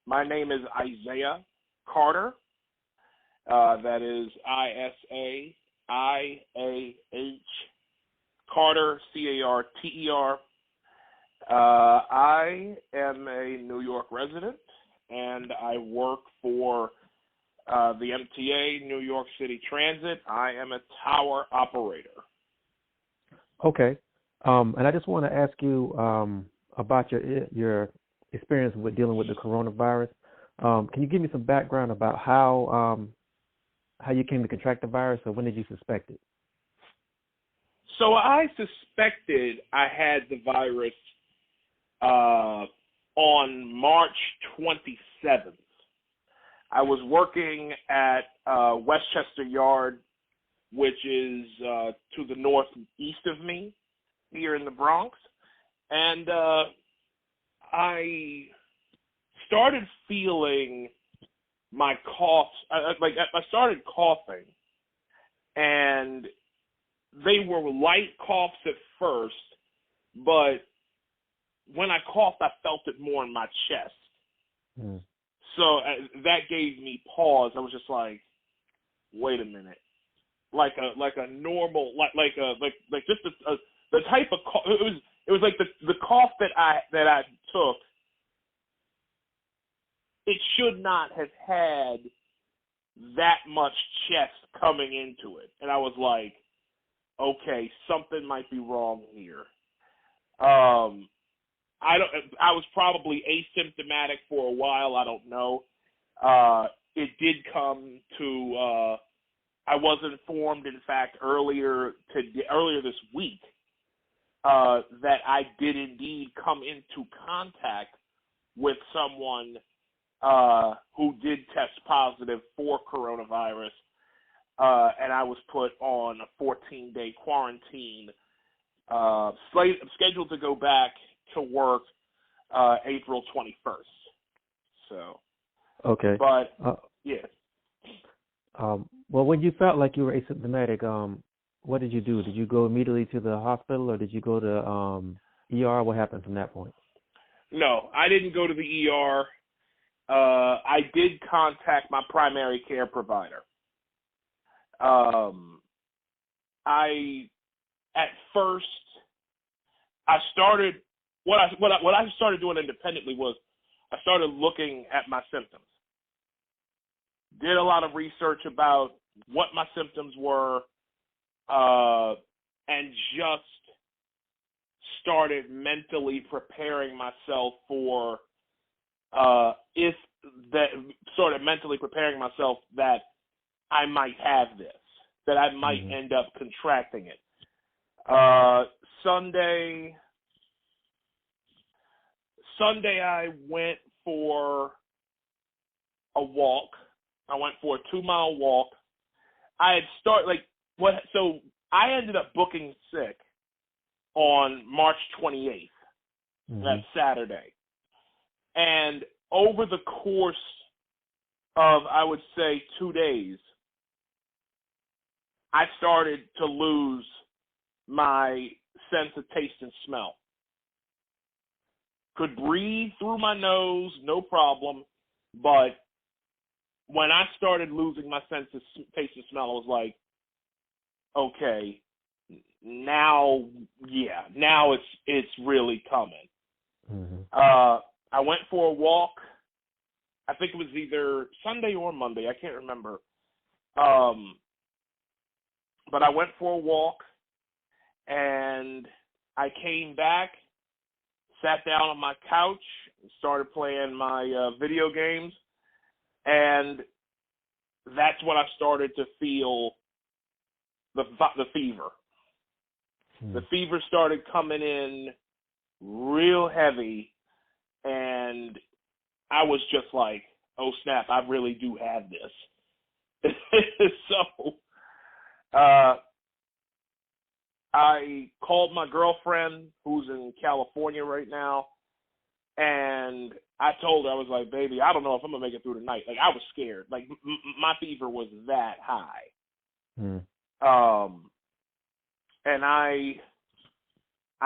My name is Isaiah Carter. That is ISAIAH Carter, CARTER. I am a New York resident, and I work for the MTA, New York City Transit. I am a tower operator. Okay. And I just want to ask you about your experience with dealing with the coronavirus. Can you give me some background about how you came to contract the virus, or when did you suspect it? So I suspected I had the virus on March 27th. I was working at Westchester Yard, which is to the northeast of me, here in the Bronx, and I started feeling my coughs. I started coughing, and they were light coughs at first, but when I coughed, I felt it more in my chest. Mm. So that gave me pause. I was just like, wait a minute, like a normal, like just the type of cough. It was like the cough that I took. It should not have had that much chest coming into it, and I was like, okay, something might be wrong here. I was probably asymptomatic for a while. I don't know. It did come to. I was informed, in fact, earlier this week that I did indeed come into contact with someone who did test positive for coronavirus, and I was put on a 14-day quarantine. Scheduled to go back to work April 21st. So. Okay. But yeah. Well, when you felt like you were asymptomatic, what did you do? Did you go immediately to the hospital, or did you go to ER? What happened from that point? No, I didn't go to the ER. I did contact my primary care provider. At first, I started what I started doing independently was I started looking at my symptoms. Did a lot of research about what my symptoms were, and just started mentally preparing myself for that I might have this, that I might end up contracting it. Sunday I went for a walk. I went for a 2-mile walk. So I ended up booking sick on March 28th, that Saturday. And over the course of, I would say, 2 days, I started to lose my sense of taste and smell. Could breathe through my nose, no problem, but when I started losing my sense of taste and smell, I was like, okay, now it's really coming. I went for a walk. I think it was either Sunday or Monday. I can't remember. But I went for a walk, and I came back, sat down on my couch, and started playing my video games, and that's when I started to feel the fever. The fever started coming in real heavy, and I was just like, oh, snap, I really do have this. So I called my girlfriend, who's in California right now, and I told her, I was like, baby, I don't know if I'm going to make it through the night. Like, I was scared. Like, my fever was that high. And I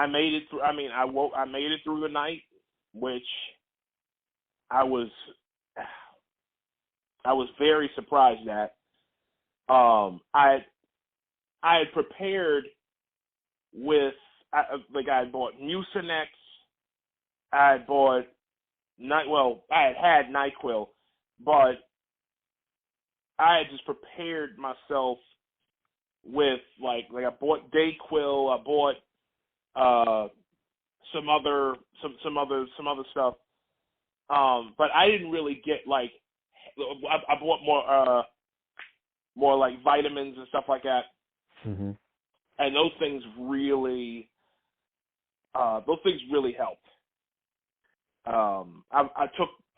made it through. I mean, I made it through the night, which I was I was very surprised at. I had prepared with I had bought Mucinex, I had bought I had NyQuil, but I had just prepared myself with like I bought Dayquil, I bought some other stuff, but I didn't really get I bought more like vitamins and stuff like that, mm-hmm. and those things really helped. I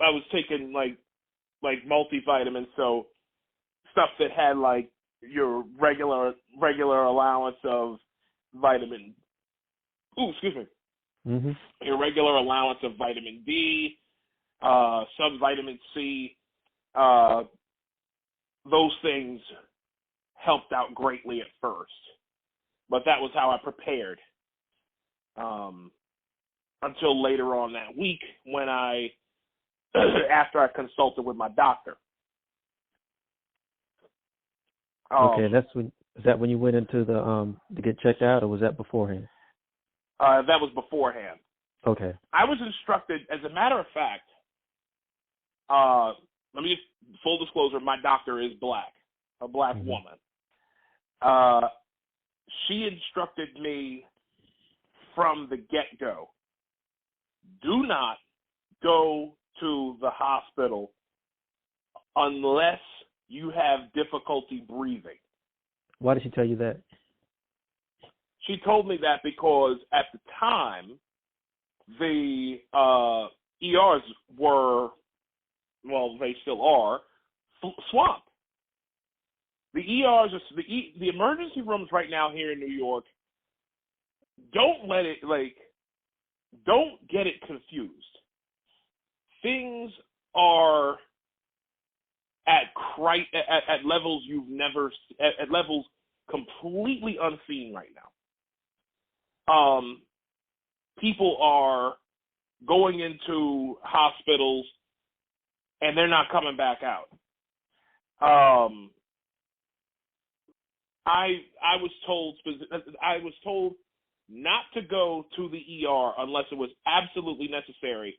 was taking like multivitamins, so stuff that had like your regular allowance of vitamin. Mm-hmm. Your regular allowance of vitamin D, some vitamin C. Those things helped out greatly at first, but that was how I prepared. Until later on that week when after I consulted with my doctor. Okay, is that when you went into the to get checked out, or was that beforehand? That was beforehand. Okay. I was instructed, as a matter of fact, let me just, full disclosure, my doctor is black, a black mm-hmm. woman. She instructed me from the get-go, do not go to the hospital unless you have difficulty breathing. Why did she tell you that? She told me that because at the time, the ERs were, they still are, swamped. The ERs, the emergency rooms right now here in New York, don't get it confused. Things are at levels you've never at levels completely unseen right now. People are going into hospitals and they're not coming back out. I was told not to go to the ER unless it was absolutely necessary.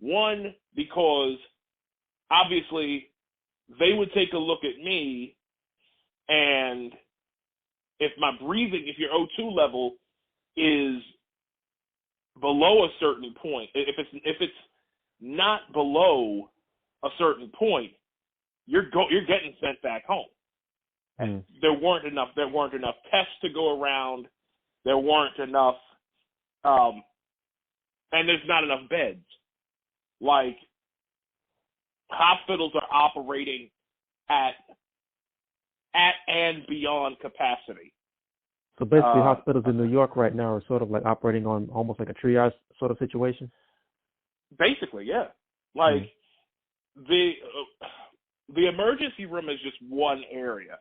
One, because obviously they would take a look at me, and if your O2 level is below a certain point, if it's not below a certain point, you're getting sent back home. Mm. There weren't enough tests to go around. There weren't enough, and there's not enough beds. Like, hospitals are operating at and beyond capacity. So basically, hospitals in New York right now are sort of like operating on almost like a triage sort of situation? Basically, yeah. Like, the emergency room is just one area.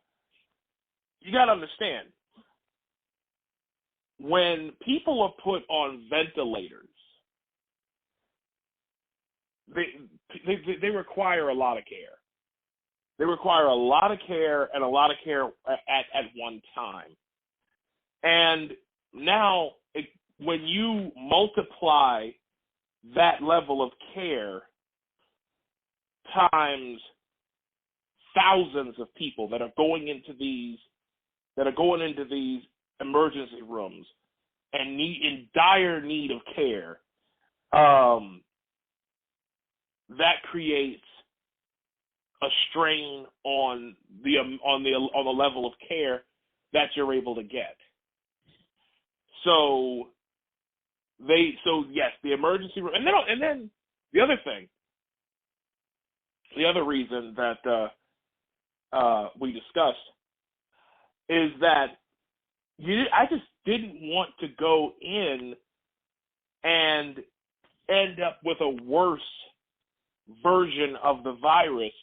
You got to understand, when people are put on ventilators, they require a lot of care. They require a lot of care and a lot of care at one time. And now, when you multiply that level of care times thousands of people that are going into these emergency rooms and in dire need of care, that creates a strain on the level of care that you're able to get. So yes, the emergency room, and then the other reason that we discussed is that I just didn't want to go in and end up with a worse version of the virus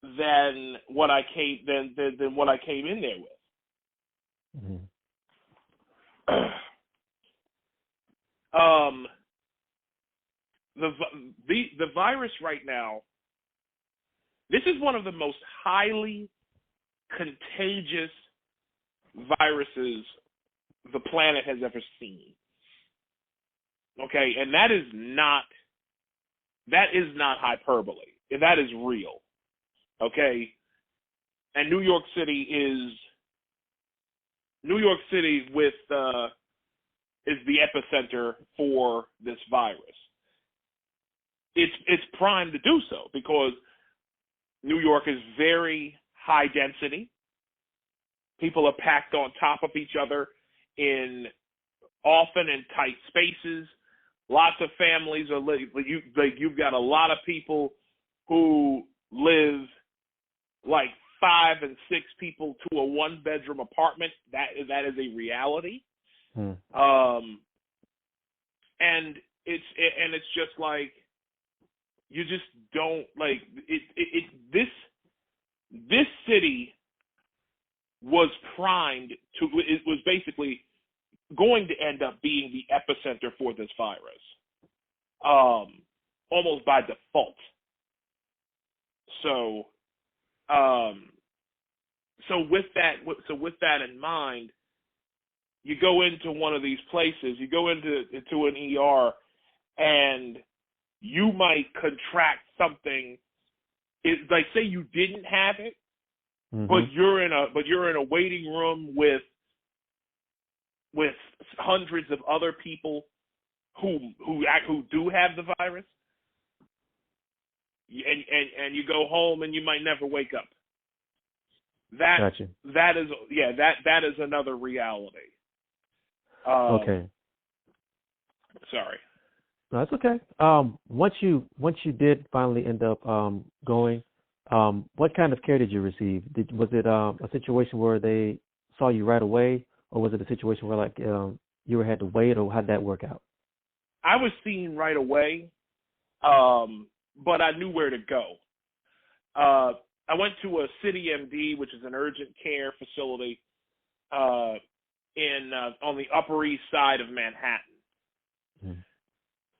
than what I came in there with. Mm-hmm. The virus right now This is one of the most highly contagious viruses the planet has ever seen. Okay, and that is not hyperbole. That is real. Okay, and New York City is the epicenter for this virus. It's primed to do so because New York is very high density. People are packed on top of each other often in tight spaces. Lots of families are you've got a lot of people who live like 5 and 6 people to a 1-bedroom apartment. That is a reality. And it's just like, you just don't like it. This city was primed to. It was basically going to end up being the epicenter for this virus, almost by default. So with that in mind, you go into one of these places. You go into an ER, and you might contract something. It's like, say you didn't have it, but you're in a waiting room with hundreds of other people who do have the virus, and you go home and you might never wake up. That is another reality. Okay. Sorry. No, that's okay. Once you did finally end up going, what kind of care did you receive? Was it a situation where they saw you right away, or was it a situation where like you had to wait, or how'd that work out? I was seen right away, but I knew where to go. I went to a City MD, which is an urgent care facility on the Upper East Side of Manhattan.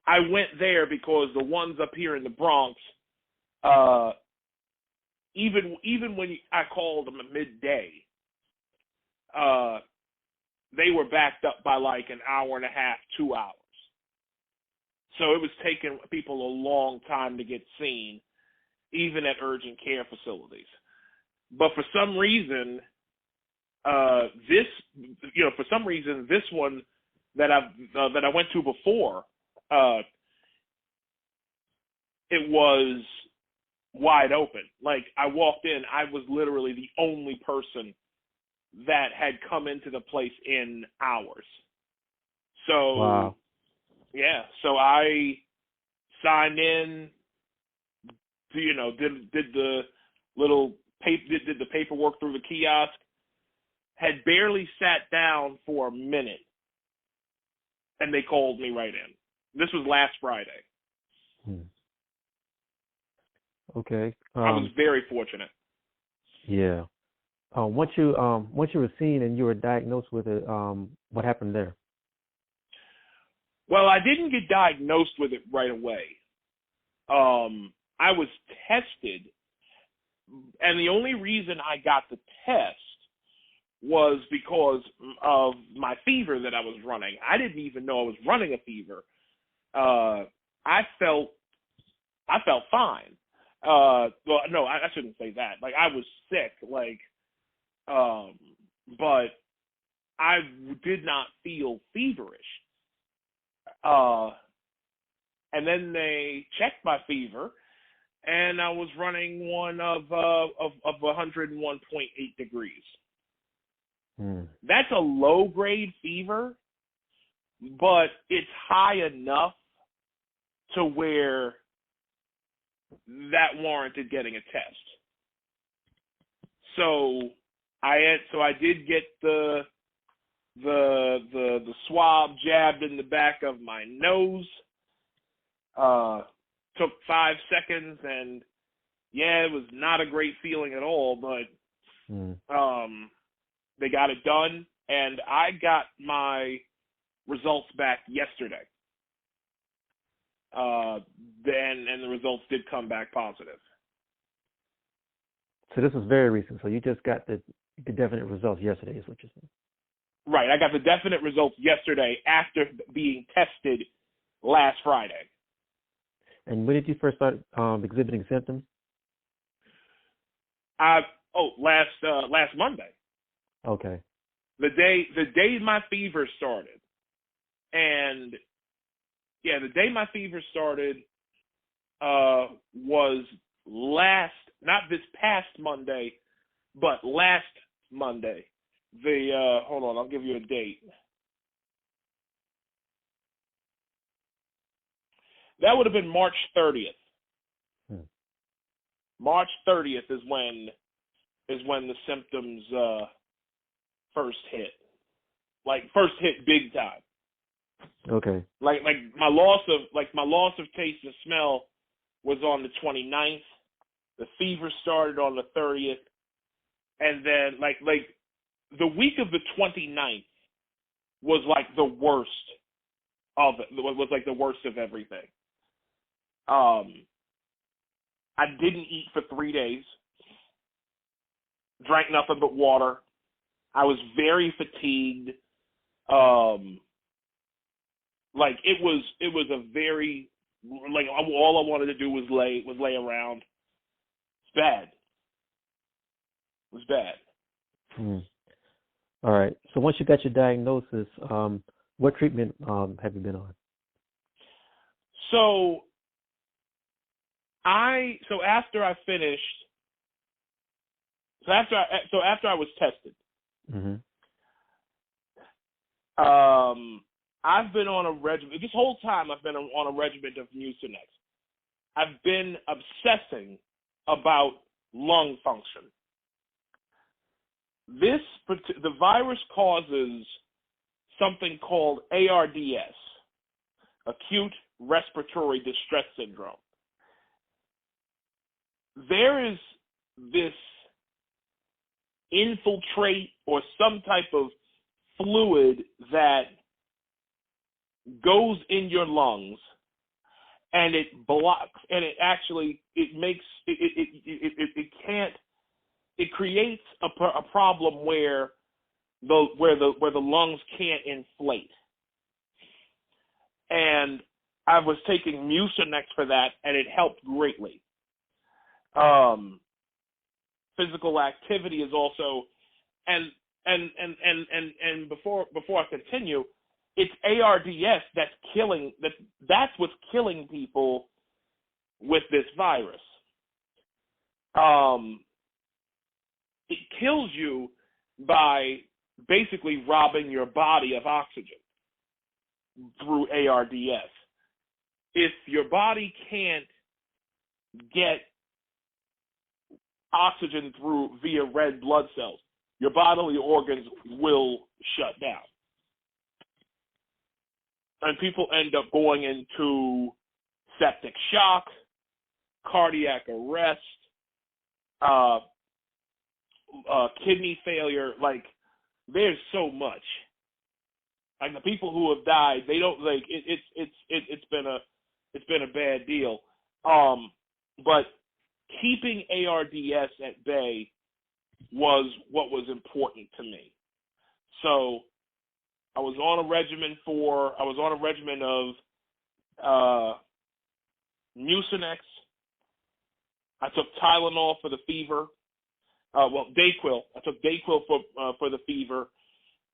I went there because the ones up here in the Bronx, even when I called them at midday, they were backed up by like an hour and a half, 2 hours. So it was taking people a long time to get seen, even at urgent care facilities. But for some reason, this one that I went to before, it was wide open. Like, I walked in, I was literally the only person that had come into the place in hours. So, wow. Yeah, so I signed in, did the did the paperwork through the kiosk, had barely sat down for a minute, and they called me right in. This was last Friday. Okay. I was very fortunate. Yeah. Once you were seen and you were diagnosed with it, what happened there? Well, I didn't get diagnosed with it right away. I was tested, and the only reason I got the test was because of my fever that I was running. I didn't even know I was running a fever. I felt fine. Well, no, I shouldn't say that. Like, I was sick, but I did not feel feverish. And then they checked my fever, and I was running one of 101.8 degrees. That's a low grade fever, but it's high enough to where that warranted getting a test. So I did get the swab jabbed in the back of my nose. Took 5 seconds, and yeah, it was not a great feeling at all, but they got it done, and I got my results back yesterday. And the results did come back positive. So this was very recent. So you just got the definite results yesterday, is what you're saying? Right. I got the definite results yesterday after being tested last Friday. And when did you first start exhibiting symptoms? Last Monday. Okay. The day my fever started. And yeah, the day my fever started was not this past Monday, but last Monday. Hold on, I'll give you a date. That would have been March 30th. March 30th is when the symptoms first hit. Like first hit big time. Okay. Like my loss of taste and smell was on the 29th. The fever started on the 30th, and then like the week of the 29th was like the worst of it. Was like the worst of everything. I didn't eat for 3 days. Drank nothing but water. I was very fatigued. Like it was a very, like all I wanted to do was lay around. It's bad. It was bad. All right. So once you got your diagnosis, what treatment have you been on? So after I was tested, I've been on a regimen. This whole time I've been on a regimen of Mucinex. I've been obsessing about lung function. The virus causes something called ARDS, acute respiratory distress syndrome. There is this infiltrate or some type of fluid that goes in your lungs, and it blocks, and it creates a problem where the lungs can't inflate. And I was taking Mucinex for that, and it helped greatly. Physical activity is also, and before I continue, it's ARDS that's what's killing people with this virus. It kills you by basically robbing your body of oxygen through ARDS. If your body can't get oxygen via red blood cells, your bodily organs will shut down. And people end up going into septic shock, cardiac arrest, kidney failure. Like, there's so much. Like, the people who have died, they don't like it. It's been a bad deal. But keeping ARDS at bay was what was important to me. So I was on a regimen of Mucinex. I took Tylenol for the fever. Dayquil. I took Dayquil for the fever,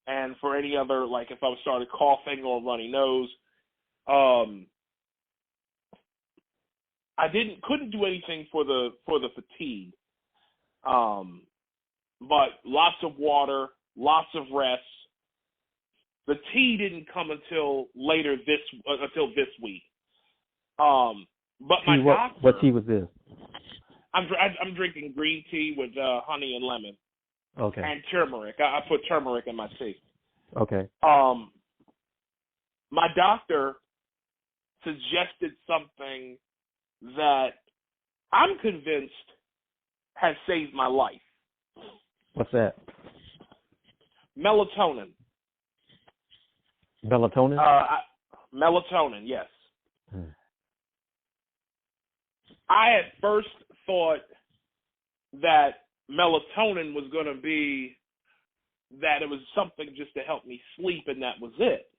and for any other, like if I started coughing or runny nose. I couldn't do anything for the fatigue. But lots of water, lots of rest. The tea didn't come until this week. But my doctor. What tea was this? I'm drinking green tea with honey and lemon. Okay. And turmeric. I put turmeric in my tea. Okay. My doctor suggested something that I'm convinced has saved my life. What's that? Melatonin. Melatonin? Melatonin, yes. I at first thought that melatonin was going to be that it was something just to help me sleep, and that was it.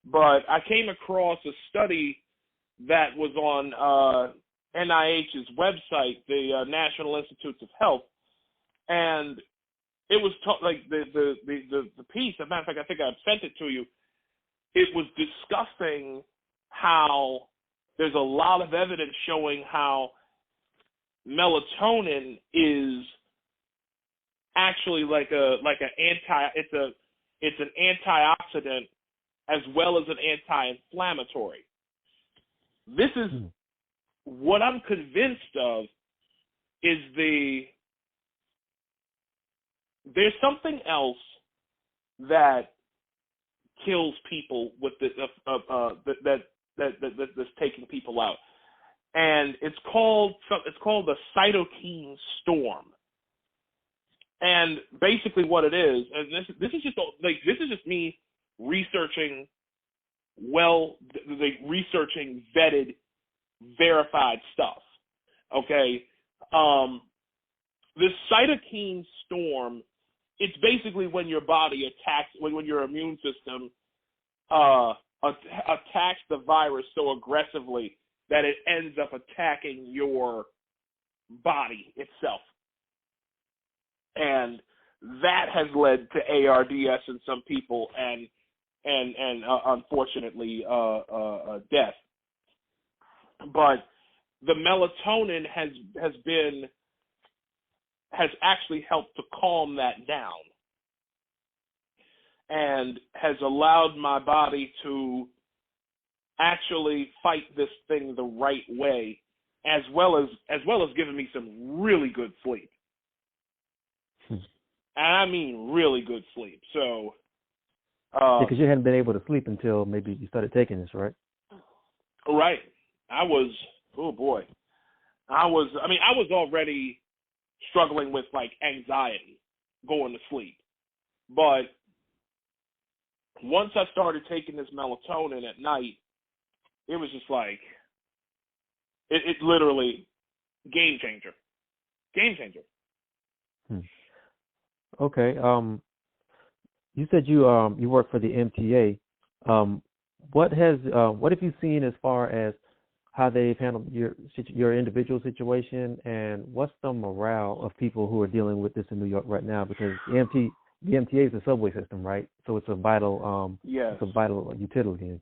But I came across a study that was on NIH's website, the National Institutes of Health, and it was like the piece. As a matter of fact, I think I've sent it to you. It was discussing how there's a lot of evidence showing how melatonin is actually it's an antioxidant as well as an anti-inflammatory. This is what I'm convinced of is there's something else that kills people with that's taking people out, and it's called the cytokine storm. And basically, what it is, and this is just me researching researching vetted, verified stuff. Okay, this cytokine storm. It's basically when your body attacks, when your immune system attacks the virus so aggressively that it ends up attacking your body itself. And that has led to ARDS in some people and unfortunately death. But the melatonin has actually helped to calm that down and has allowed my body to actually fight this thing the right way, as well as giving me some really good sleep. And I mean really good sleep. So because you hadn't been able to sleep until maybe you started taking this, right? Right. I was already struggling with like anxiety going to sleep. But once I started taking this melatonin at night, it was just like, it literally, game changer. Game changer. Okay. You said you work for the MTA. What have you seen as far as how they've handled your individual situation, and what's the morale of people who are dealing with this in New York right now? Because the MTA is a subway system, right? So it's a vital it's a vital utility.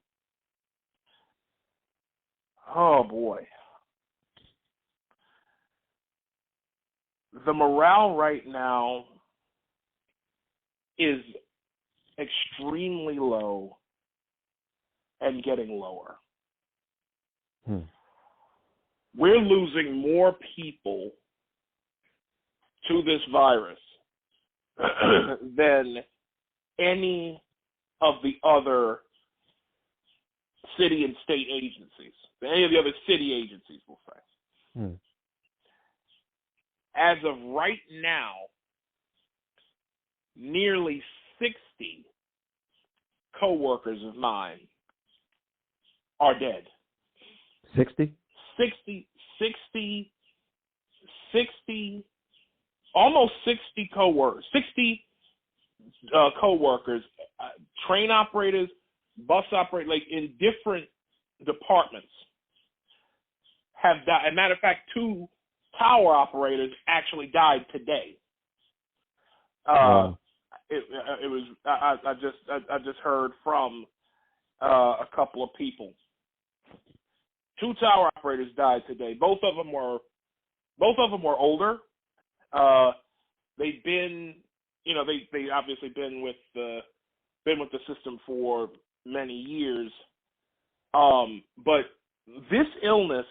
Oh boy. The morale right now is extremely low and getting lower. We're losing more people to this virus than any of the other city and state agencies, any of the other city agencies, we'll say. As of right now, nearly 60 co-workers of mine are dead. 60? 60, almost 60 co-workers, co-workers, train operators, bus operators, like in different departments have died. As a matter of fact, 2 tower operators actually died today. It was I just heard from a couple of people. 2 tower operators died today. Both of them were older. They've been, they obviously been with the system for many years. But this illness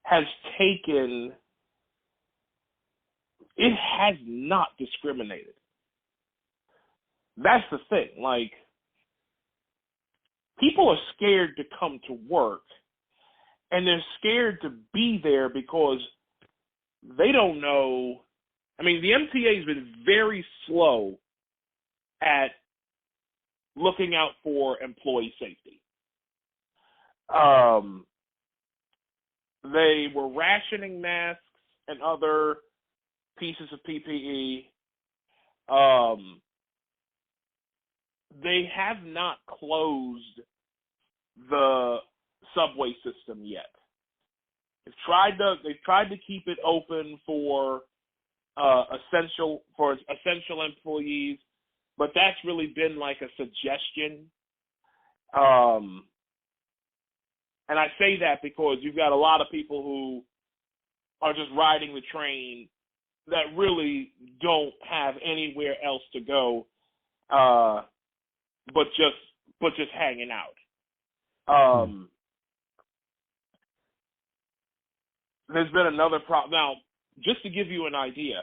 has taken. It has not discriminated. That's the thing. Like, people are scared to come to work, and they're scared to be there because they don't know. I mean, the MTA has been very slow at looking out for employee safety. They were rationing masks and other pieces of PPE. They have not closed the subway system yet. They've tried to keep it open for essential employees, but that's really been like a suggestion. And I say that because you've got a lot of people who are just riding the train that really don't have anywhere else to go, but just hanging out. There's been another problem. Now, just to give you an idea,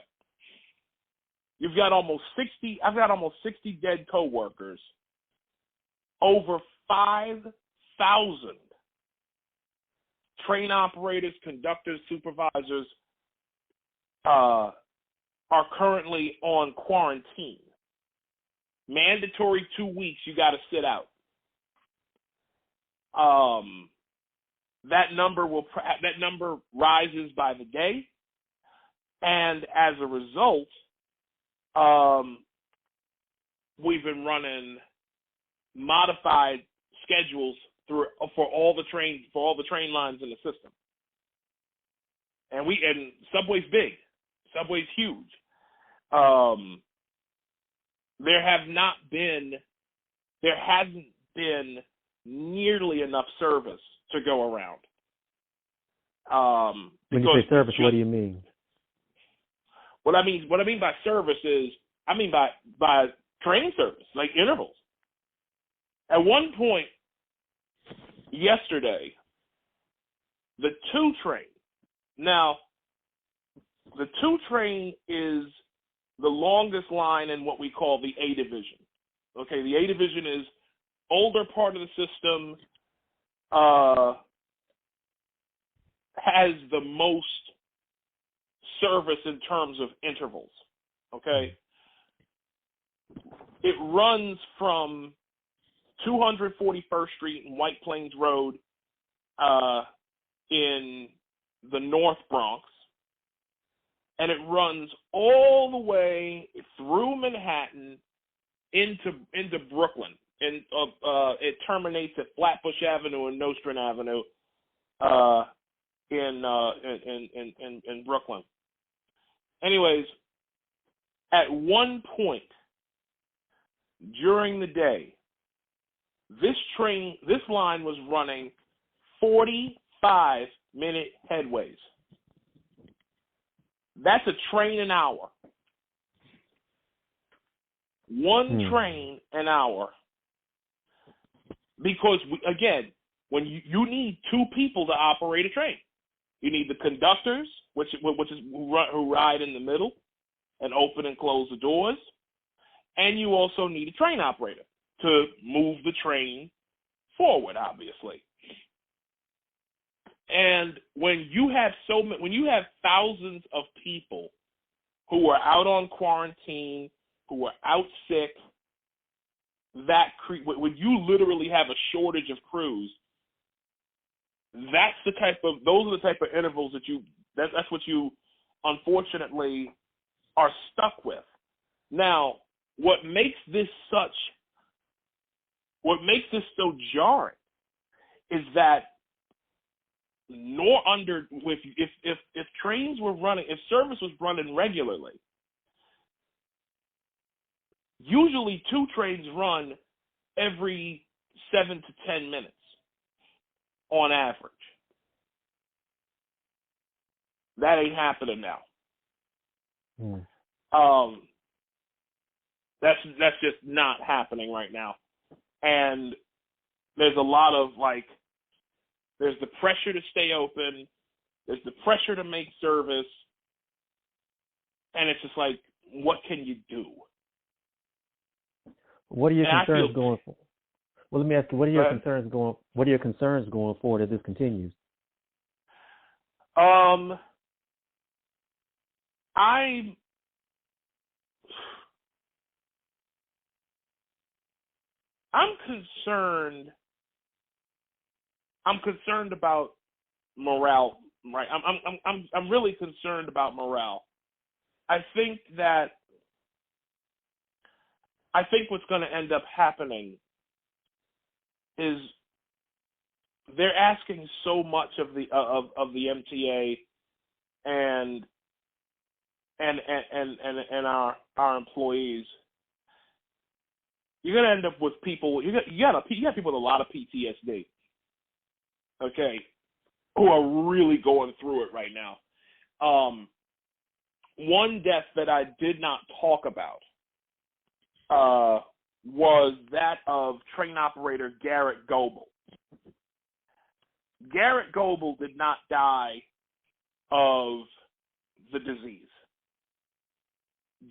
I've got almost 60 dead coworkers, over 5,000 train operators, conductors, supervisors are currently on quarantine. Mandatory 2 weeks, you got to sit out. That number rises by the day, and as a result, we've been running modified schedules for all the train lines in the system. And Subway's big. Subway's huge. There hasn't been nearly enough service to go around. When you say service, what do you mean? What I mean by service is, I mean by train service, like intervals. At one point yesterday, the 2 train. Now, the 2 train is the longest line in what we call the A division. Okay, the A division is older part of the system, has the most service in terms of intervals. Okay, it runs from 241st Street and White Plains Road in the North Bronx, and it runs all the way through Manhattan into Brooklyn, and it terminates at Flatbush Avenue and Nostrand Avenue in Brooklyn. Anyways, at one point during the day, this line was running 45-minute headways. That's a train an hour. One train an hour. Because, again, when you need 2 people to operate a train. You need the conductors, which is who ride in the middle and open and close the doors, and you also need a train operator to move the train forward, obviously. And when you have thousands of people who are out on quarantine, who are out sick, when you literally have a shortage of crews, those are the type of intervals that's what you unfortunately are stuck with. Now, what makes this so jarring is that if trains were running, if service was running regularly, usually 2 trains run every 7 to 10 minutes on average. That ain't happening now. That's just not happening right now. And there's a lot of there's the pressure to stay open, there's the pressure to make service, and it's just like, what can you do? What are your concerns going forward? Well, let me ask you, what are your concerns going forward if this continues? I'm concerned about morale right? I'm really concerned about morale. I think what's going to end up happening is they're asking so much of the MTA and our employees. You're gonna end up with people. You got people with a lot of PTSD. Okay, who are really going through it right now. One death that I did not talk about was that of train operator Garrett Goebel. Garrett Goebel did not die of the disease.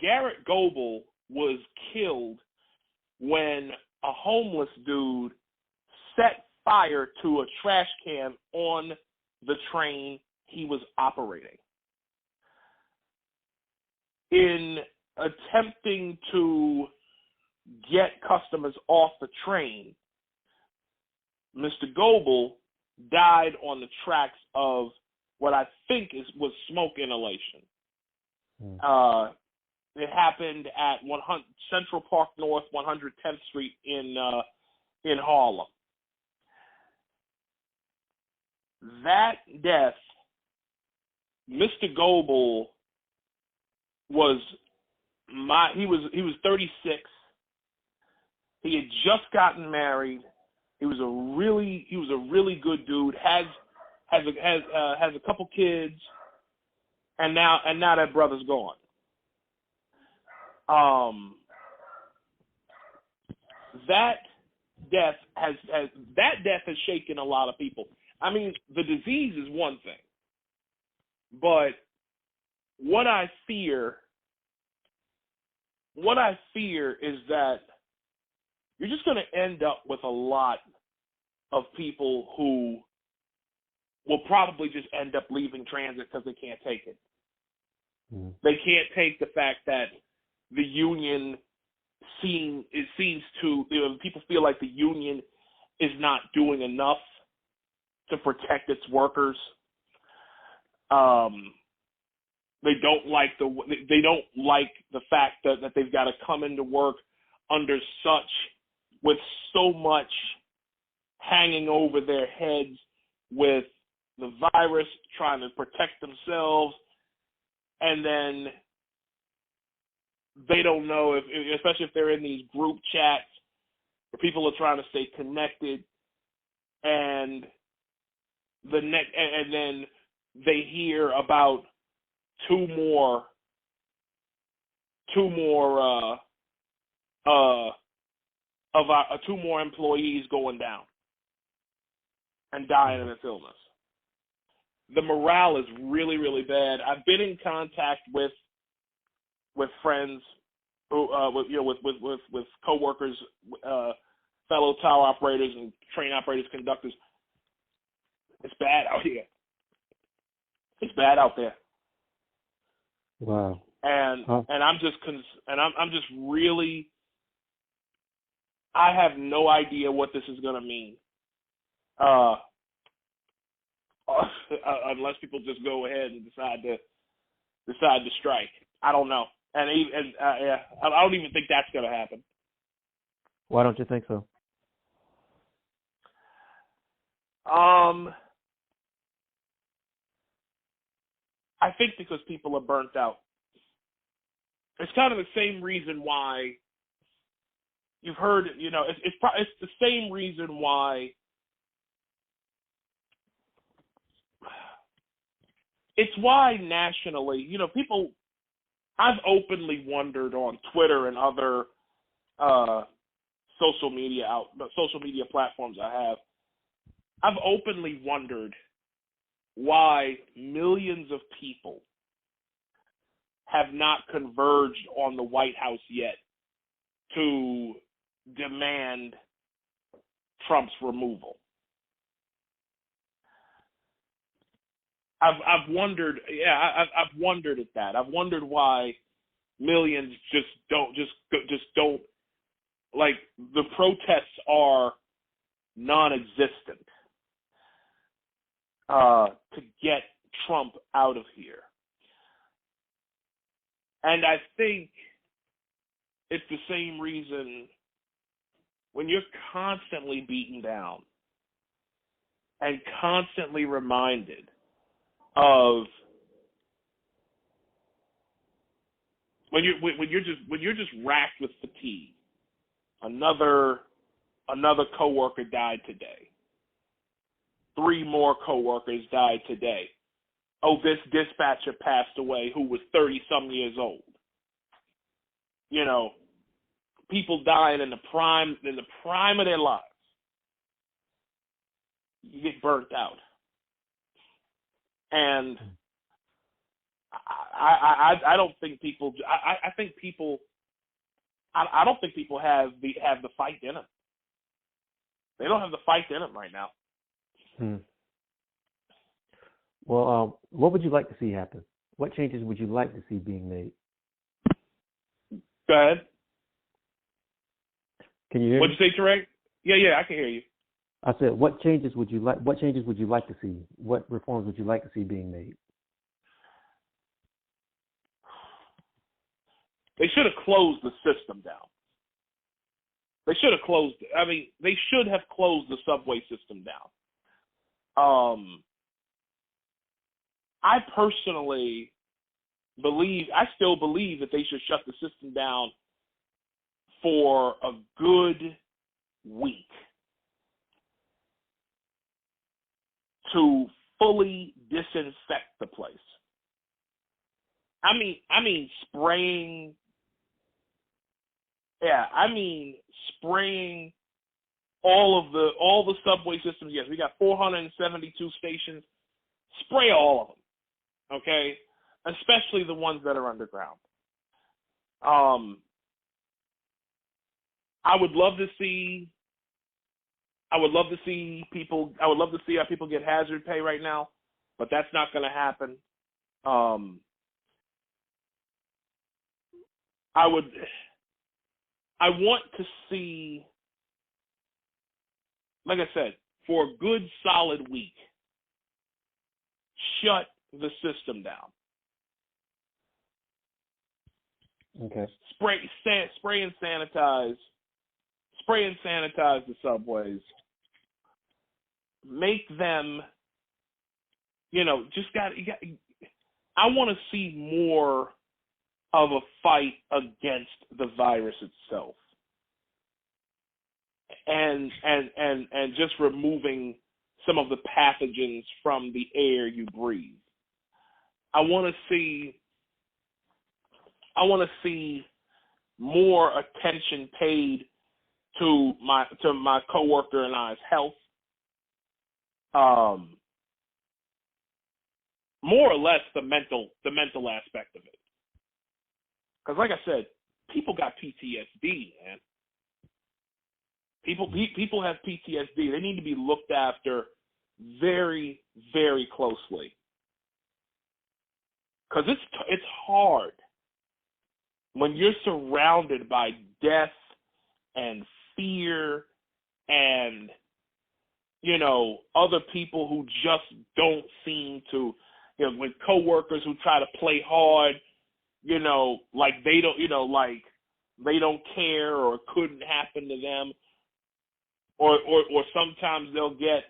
Garrett Goebel was killed when a homeless dude set fire to a trash can on the train he was operating. In attempting to get customers off the train, Mr. Goebel died on the tracks of what I think was smoke inhalation. It happened at Central Park North, 110th Street in Harlem. That death, Mr. Goebel was 36. He had just gotten married. He was a really good dude. Has a couple kids, and now that brother's gone. That death has shaken a lot of people. I mean, the disease is one thing, but what I fear is that you're just going to end up with a lot of people who will probably just end up leaving transit because they can't take it. They can't take the fact that the union people feel like the union is not doing enough to protect its workers. They don't like the fact that they've got to come into work with so much hanging over their heads with the virus, trying to protect themselves, and then they don't know especially if they're in these group chats where people are trying to stay connected, and then they hear about two more employees going down and dying of this illness. The morale is really, really bad. I've been in contact with friends who, with coworkers, fellow tower operators and train operators, conductors. It's bad out here. It's bad out there. Wow. And I'm just really, I have no idea what this is going to mean. Unless people just go ahead and decide to strike. I don't know. I don't even think that's going to happen. Why don't you think so? I think because people are burnt out. It's kind of the same reason why you've heard, it's the same reason why it's why nationally, people, I've openly wondered on Twitter and other social media platforms I've openly wondered why millions of people have not converged on the White House yet to demand Trump's removal. I've wondered at that. I've wondered why millions just don't, like, the protests are non-existent to get Trump out of here. And I think it's the same reason when you're constantly beaten down and constantly reminded of when you're just racked with fatigue. Another coworker died today. 3 more coworkers died today. Oh, this dispatcher passed away who was 30-some years old. You know, people dying in the prime of their lives. You get burnt out. And I don't think people. I think people. I don't think people have the fight in them. They don't have the fight in them right now. Well, what would you like to see happen? What changes would you like to see being made? Go ahead. Can you hear What'd you say, Torraine? Yeah, I can hear you. I said, what changes would you like? What changes would you like to see? What reforms would you like to see being made? They should have closed the system down. They should have closed it. I mean, they should have closed the subway system down. I personally still believe that they should shut the system down for a good week to fully disinfect the place. I mean spraying. Yeah, I mean spraying all the subway systems. Yes, we got 472 stations. Spray all of them. Okay, especially the ones that are underground. I would love to see people. I would love to see how people get hazard pay right now, but that's not going to happen. I want to see, like I said, for a good solid week, shut the system down. Okay. Spray and sanitize the subways. Make them, I want to see more of a fight against the virus itself. And just removing some of the pathogens from the air you breathe. I want to see more attention paid to my coworker and I's health. More or less the mental aspect of it. Because like I said, people got PTSD, man. People have PTSD. They need to be looked after very, very closely. Because it's hard when you're surrounded by death and fear and, other people who just don't seem to, with coworkers who try to play hard, like they don't, like they don't care or it couldn't happen to them. Or sometimes they'll get,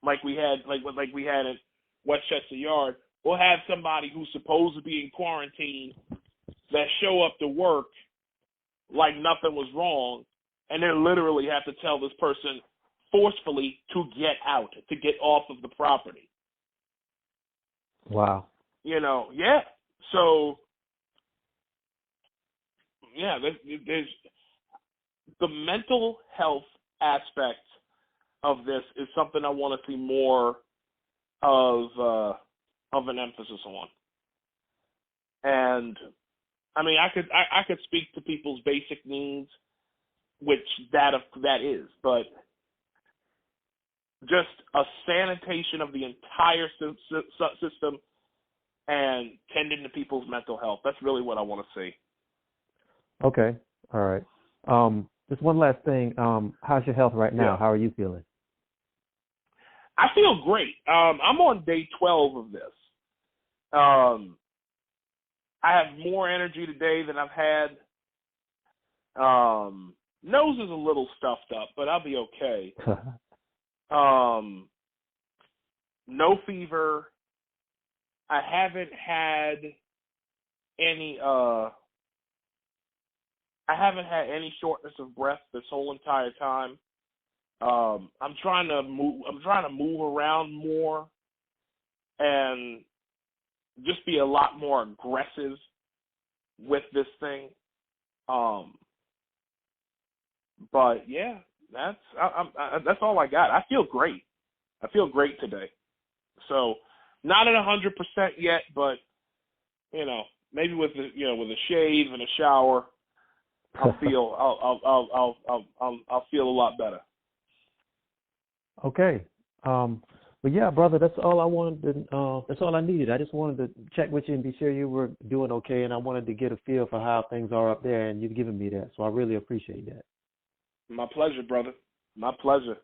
like we had in Westchester Yard, we'll have somebody who's supposed to be in quarantine that show up to work like nothing was wrong, and they literally have to tell this person forcefully to get out, to get off of the property. Wow. Yeah. So, yeah, there's the mental health aspect of this is something I want to see more of an emphasis on. And I mean, I could speak to people's basic needs, which that is, but just a sanitation of the entire system and tending to people's mental health. That's really what I want to see. Okay. All right. Just one last thing. How's your health right now? Yeah. How are you feeling? I feel great. I'm on day 12 of this. I have more energy today than I've had. Nose is a little stuffed up, but I'll be okay. No fever. I haven't had any shortness of breath this whole entire time. I'm trying to move around more and just be a lot more aggressive with this thing. But yeah, that's all I got. I feel great. I feel great today. So not at 100% yet, but maybe with a shave and a shower, I'll feel a lot better. Okay. But yeah, brother, that's all I wanted to, that's all I needed. I just wanted to check with you and be sure you were doing okay, and I wanted to get a feel for how things are up there, and you've given me that, so I really appreciate that. My pleasure, brother. My pleasure.